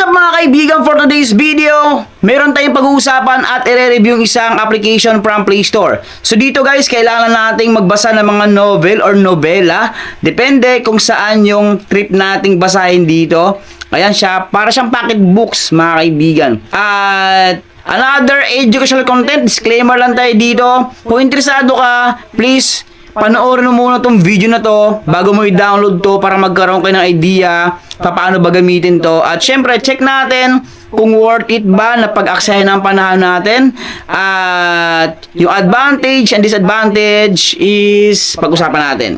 What's up mga kaibigan, for today's video, meron tayong pag-uusapan at i-review yung isang application from Play Store. So dito guys, kailangan nating magbasa ng mga novel or novela. Depende kung saan yung trip nating basahin dito. Ayan siya, para siyang pocket books mga kaibigan. At another educational content, disclaimer lang tayo dito. Kung interesado ka, please panoorin mo muna tong video na to bago mo i-download to para magkaroon kayo ng idea paano ba gamitin to. At syempre, check natin kung worth it ba na pag-aksayan ng panahon natin. At yung advantage and disadvantage is pag-usapan natin.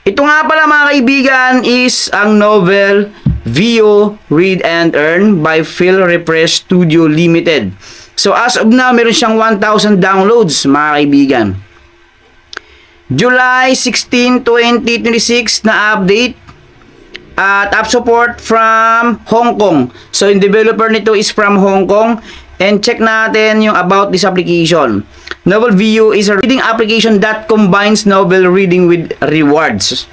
Ito nga pala mga kaibigan is ang novel Vio Read and Earn by Phil Refresh Studio Limited. So as of now, meron siyang 1,000 downloads mga kaibigan. July 16, 2026 na update at app support from Hong Kong. So yung developer nito is from Hong Kong. And check natin yung about this application. Novel View is a reading application that combines novel reading with rewards.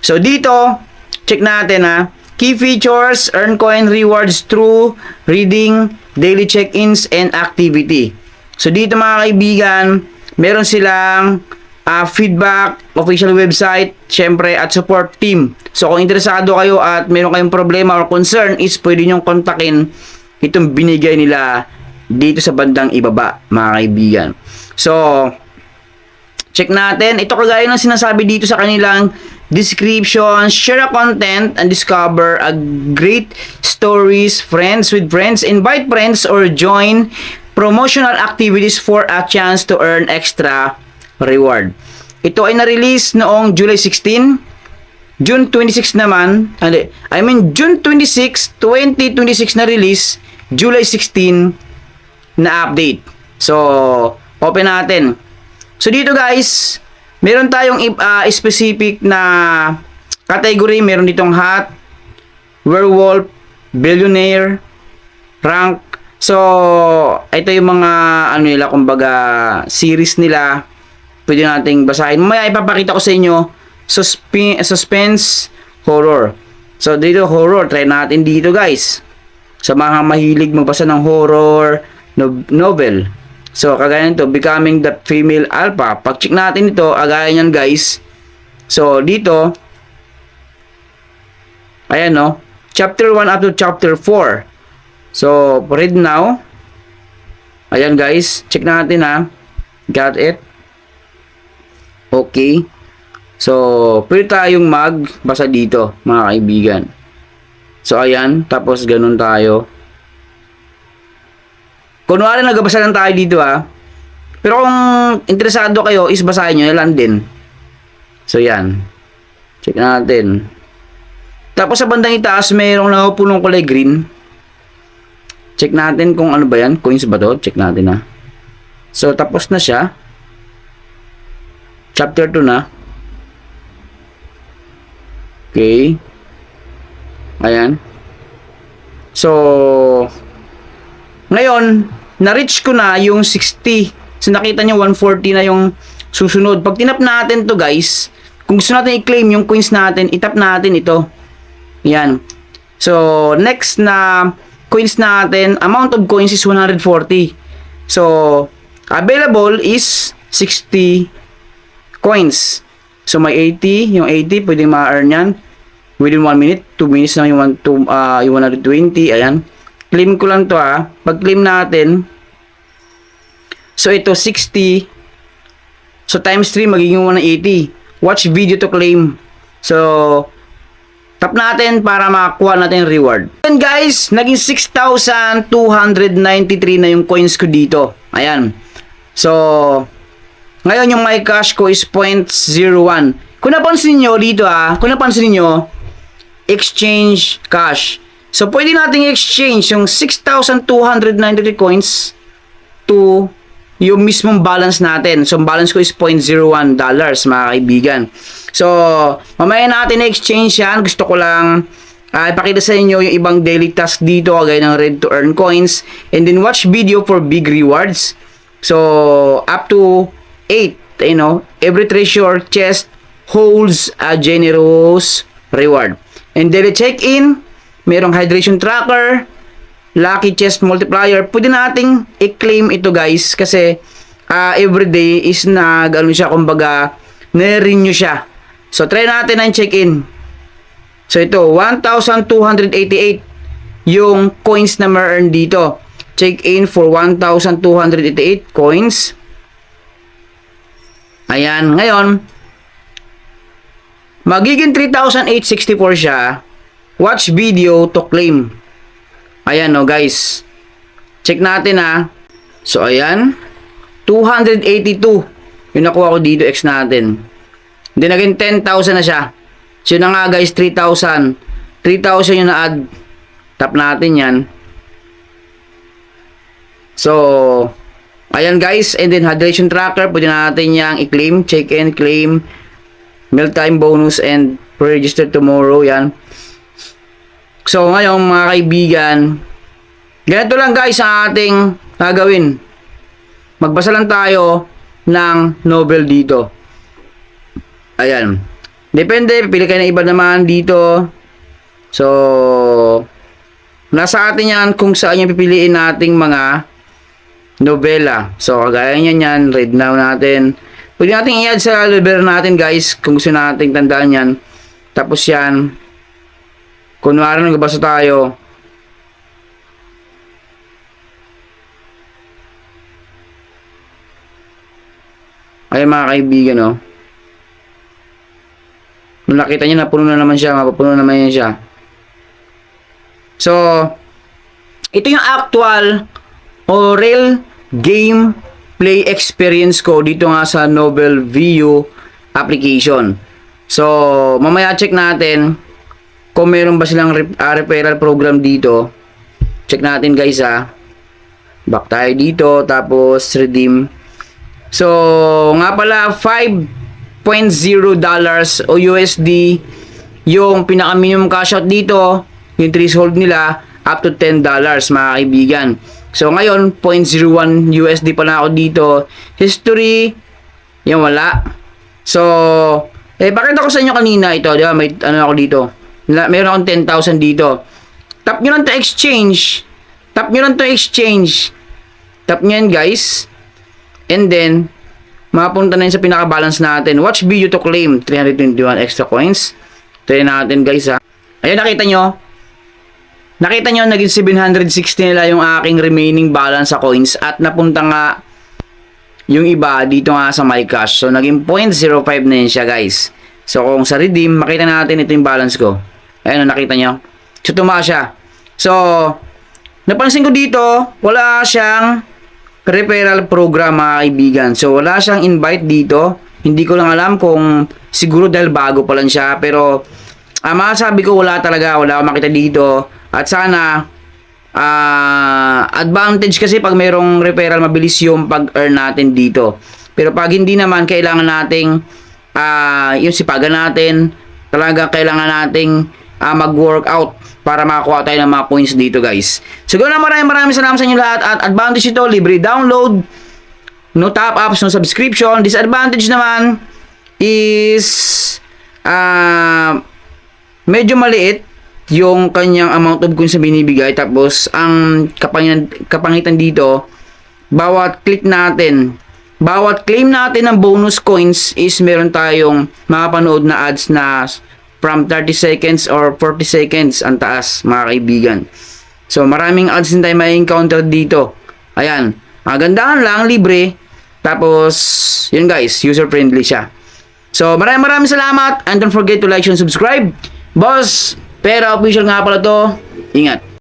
So dito, check natin ha. Key features, earn coin rewards through reading, daily check-ins, and activity. So dito mga kaibigan, meron silang feedback, official website, syempre at support team. So kung interesado kayo at meron kayong problema or concern is pwede nyong kontakin itong binigay nila dito sa bandang ibaba mga kaibigan. So check natin, ito kagaya ng sinasabi dito sa kanilang description, share a content and discover a great stories, friends with friends, invite friends or join promotional activities for a chance to earn extra reward. Ito ay na-release noong July 16, June 26 naman, June 26, 2026 na release, July 16 na update. So, open natin. So dito guys, meron tayong specific na category. Meron ditong hot, werewolf, billionaire, rank. So, ito yung mga nila, kumbaga series nila. Pwede nating basahin. Mamaya ipapakita ko sa inyo suspense, horror. So, dito horror, try natin dito guys. Sa mga mahilig magbasa ng horror novel. So, kagaya nito, Becoming the Female Alpha. Pag-check natin ito, agaya nyan guys. So, dito, ayan no, chapter 1 up to chapter 4. So, read now. Ayan guys, check natin ha. Got it? Okay. So, pwede tayong magbasa dito, mga kaibigan. So, ayan, tapos ganun tayo. Kunwari nagbabasa lang tayo dito ha. Pero kung interesado kayo is basahin nyo lang din. So yan. Check natin. Tapos sa bandang itaas mayroong nakapulong kulay green. Check natin kung ano ba yan. Coins ba to? Check natin ha. So tapos na siya. Chapter 2 na. Okay. Ayan. So ngayon, na-reach ko na yung 60. So, nakita nyo, 140 na yung susunod. Pag tinap natin to guys, kung gusto natin i-claim yung coins natin, itap natin ito. Yan. So, next na coins natin, amount of coins is 140. So, available is 60 coins. So, may 80. Yung 80, pwedeng ma-earn yan. Within 1 minute, 2 minutes na yung 120. Ayan. Claim ko lang to ha. Pag claim natin, so ito 60. So times 3 magiging 180. Watch video to claim. So tap natin para makakuha natin reward. And guys, naging 6,293 na yung coins ko dito. Ayan. So ngayon yung my cash ko is 0.01. Kung napansin niyo dito ha, kung napansin niyo, exchange cash. So, pwede natin i-exchange yung 6,293 coins to yung mismong balance natin. So, balance ko is $0.01 mga kaibigan. So, mamaya natin i-exchange yan. Gusto ko lang ipakita sa inyo yung ibang daily task dito, kagaya ng Red to Earn Coins. And then, watch video for big rewards. So, up to 8, every treasure chest holds a generous reward. And daily check-in, merong hydration tracker, lucky chest multiplier. Pwede nating i-claim ito guys kasi everyday is ano siya, kumbaga na-renew siya. So try natin ang check-in. So ito 1,288 yung coins na ma-earn dito. Check-in for 1,288 coins. Ayan, ngayon magiging 3,864 siya. Watch video to claim. Ayan no guys. Check natin So ayan, 282 yung nakuha ko dito X natin. Hindi naging 10,000 na siya. So yun na nga guys, 3,000 yung na-add. Tap natin yan. So ayan guys, and then hydration tracker, pwede natin yang i-claim, check-in, claim, mealtime bonus, and pre-register tomorrow, yan. So ngayon mga kaibigan, ganito lang guys ang ating gagawin. Magbasa lang tayo ng novel dito. Ayan. Depende, pipili kayo ng iba naman dito. So nasa atin yan kung saan yung pipiliin nating mga novela. So kagaya niyan yan, read now natin. Pwede natin i-add sa library natin guys kung gusto natin tandaan yan. Tapos yan, kunwari nagbasa tayo, ayun mga kaibigan nung nakita nyo napuno na naman siya, mapapuno naman yan siya. So ito yung actual o real game play experience ko dito nga sa Novel View application. So mamaya check natin kung meron ba silang referral program dito. Check natin guys back tayo dito, tapos redeem. So nga pala $5.0 o USD yung pinaka minimum cash out dito. Yung threshold nila up to $10 mga kaibigan. So ngayon, 0.01 USD pala ako dito. History, yan wala. So, pakita ko sa inyo kanina ito, di ba? May ano ako dito. Meron akong 10,000 dito. Tap nyo lang to exchange. Tap nyo lang to exchange. Tap nyo yan guys. And then, mapunta na yun sa pinaka-balance natin. Watch video to claim 321 extra coins. Try natin guys Ayun, nakita nyo. Nakita nyo, naging 760 nila yung aking remaining balance sa coins at napunta nga yung iba dito nga sa my cash. So, naging 0.05 na yun siya, guys. So, kung sa redeem, makita natin ito yung balance ko. Ayun, nakita nyo. So, tumaas siya. So, napansin ko dito, wala siyang referral program, mga kaibigan. So, wala siyang invite dito. Hindi ko lang alam kung siguro dahil bago pa lang siya. Pero, masasabi ko wala talaga. Wala akong makita dito. At sana advantage kasi pag mayroong referral, mabilis yung pag-earn natin dito. Pero pag hindi naman, kailangan nating yung sipagan natin, talaga kailangan nating mag-workout para makakuha tayo ng mga points dito guys. So ganoon, maraming salamat sa inyo lahat. At advantage ito, libre download, no top ups, no subscription. Disadvantage naman is medyo maliit yung kanyang amount of coins na binibigay. Tapos ang kapangitan dito, bawat click natin, bawat claim natin ng bonus coins is meron tayong makapanood na ads na from 30 seconds or 40 seconds ang taas, mga kaibigan. So maraming ads din tayo may encounter dito. Ayan, magandahan lang, libre. Tapos yun guys, user friendly siya. So maraming salamat, and don't forget to like and subscribe. Boss Pera official nga pala to. Ingat.